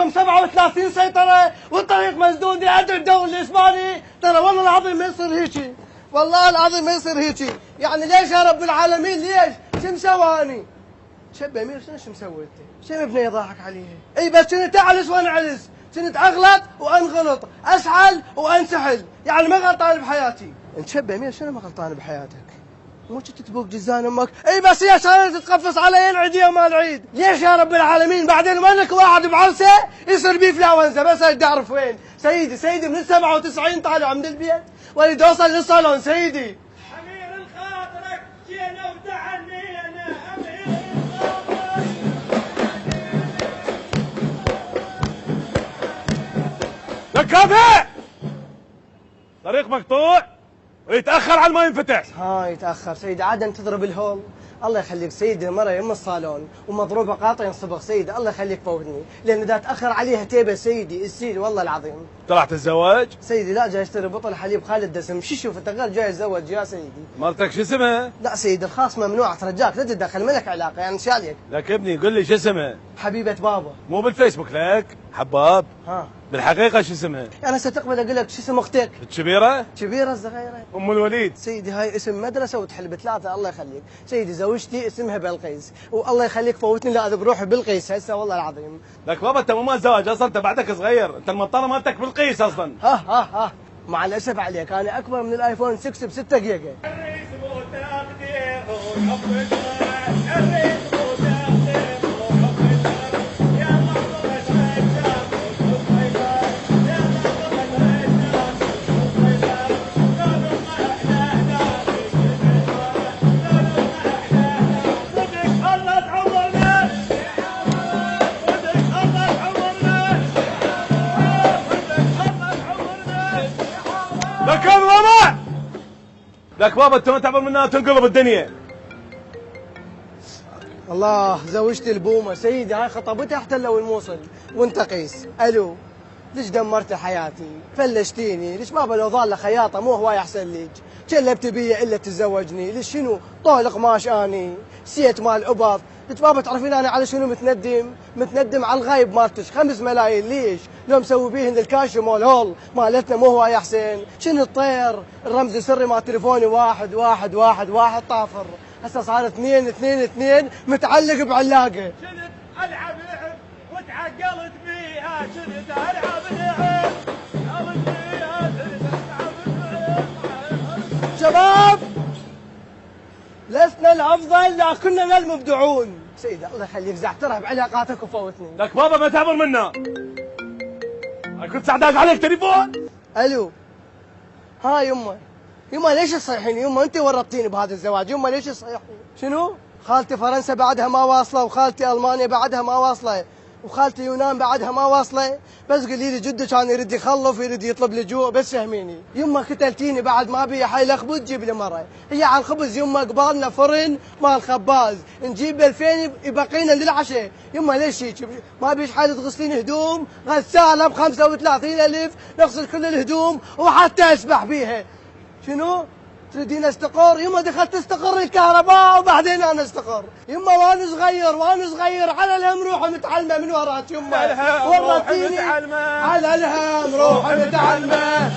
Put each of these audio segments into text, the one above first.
عندكم 37 سيطرة والطريق مسدود قدر الدوري الإسباني. ترى والله العظيم ما يصير هيجي، والله العظيم ما يصير هيجي. يعني ليش يا رب العالمين ليش؟ شو مسواني؟ شب أمير شو مسوي أنت؟ شو ابني يضحك عليه؟ إي بس كنت أعلس وأنا علس، كنت أغلط وأنغلط، أسحل وأنسحل، يعني ما غلطان بحياتي. أنت شب أمير شنو ما غلطان بحياتك؟ مو كنت تبوق جزان امك؟ اي بس يا شان تتقفص علي العيد يا مال العيد، ليش يا رب العالمين؟ بعدين وينك واحد بعرسه يصير بيه فلاونزا بس اريد اعرف وين؟ سيدي من ال 97 طالع من البيت واريد اوصل للصالون سيدي. امير الخاطرك جينا وتعنينا امير الخاطرك. دكافة طريق مقطوع ويتأخر على ما ينفتح. ها يتأخر سيدي، عاد تضرب الهول. الله يخليك سيدي، المرة يم الصالون ومضروبة قاطع ينصبغ سيدي، الله يخليك فوتني، لأن إذا تأخر عليها تيبة سيدي السيد والله العظيم. طلعت الزواج؟ سيدي لا، جاي اشتري بطل حليب خالد دسم، شو شوف انت غير جاي اتزوج يا سيدي. مرتك شو اسمها؟ لا سيدي الخاص ممنوع، ترجاك لا تتدخل، مالك علاقة يعني شو عليك؟ لك ابني قل لي شو اسمها؟ حبيبة بابا. مو بالفيسبوك لك؟ حباب؟ ها بالحقيقة شو اسمها؟ أنا ستقبل أقول لك شو اسم أختك؟ الكبيرة؟ كبيرة الصغيرة؟ أم الوليد. سيدي هاي اسم مدرسة وتحل بثلاثة، الله يخليك. سيدي زوجتي اسمها بلقيس، والله يخليك فوتني لا بروحي بلقيس هسه والله العظيم. لك بابا أنت مو مال زواج أصلا، أنت بعدك صغير، أنت المطارة مالتك بالقيس أصلا. ها مع الأسف عليك أنا أكبر من الآيفون 6 ب6 جيجا. الرئيس مو تقدير وحب الرئيس مو تقدير وحب يا معظم الرجال والسيطر يا معظم الرجال والسيطر قالوا ما احنا هنا في السيطرة قالوا ما احنا هنا. صدق الله تعورنا صدق الله تعورنا صدق الله تعورنا. لك يا بابا لك بابا أنت ما تعبر منها تنقلب الدنيا. الله زوجتي البومة سيدي، هاي خطبتها احتلوا الموصل وانت قيس. الو ليش دمرت حياتي؟ فلشتيني، ليش بابا لو ظل خياطة مو هواي احسن ليك؟ كلبت بيا الا تتزوجني، ليش شنو؟ طول قماش اني، سيت مال ابط، ليش بابا تعرفين انا على شنو متندم على الغايب مالتش 5 ملايين، ليش؟ لو مسوي بيهن الكاش مال هول مالتنا مو هواي احسن، شنو الطير؟ الرمز السري مال تليفوني 1 طافر، هسه صار 2 متعلق بعلاقه. كنت العب لعب وتعقلت بيها، كنت العب لعب تعقلت بيها، كنت العب لعب. شباب لسنا الافضل لكننا المبدعون. سيدي الله يخليك زعترها بعلاقاتك وفوتني. لك بابا ما تعبر منها. أنا كنت سعداك عليك تليفون. الو ها يما ليش تصيحين يما؟ انت ورطتيني بهذا الزواج يما، ليش تصيحين؟ شنو؟ خالتي فرنسا بعدها ما واصله، وخالتي المانيا بعدها ما واصله، وخالتي يونان بعدها ما واصله، بس قولي لي جدك كان يريد يخلف يريد يطلب لي جوع، بس فهميني. يما قتلتيني بعد ما بي حيل خبز جيب لي مره، هي على الخبز يما قبالنا فرن مال خباز نجيب 2000 يبقينا للعشاء. يما ليش هيك؟ ما بيش حال تغسلين هدوم؟ غساله ب 35,000 نغسل كل الهدوم وحتى اسبح بيها. شنو؟ تريدين استقر؟ يما دخلت تستقر الكهرباء وبعدين انا استقر. يما وانا صغير على الهم روحي متعلمه من وراك يما، ورطيني على الهم روحي متعلمه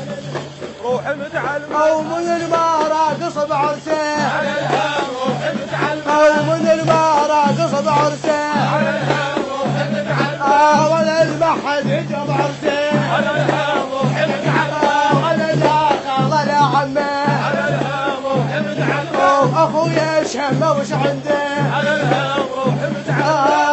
ومن المهرة قصب عرسه، على الهم روحي متعلمه ومن المهرة قصب عرسه، على الهم روحي متعلمه ولا المحل يجب عرسه، على الهم روحي متعلمه ولا الاخ ولا عمه، اخويا شمه وش عنده، على الهم روحي متعلمه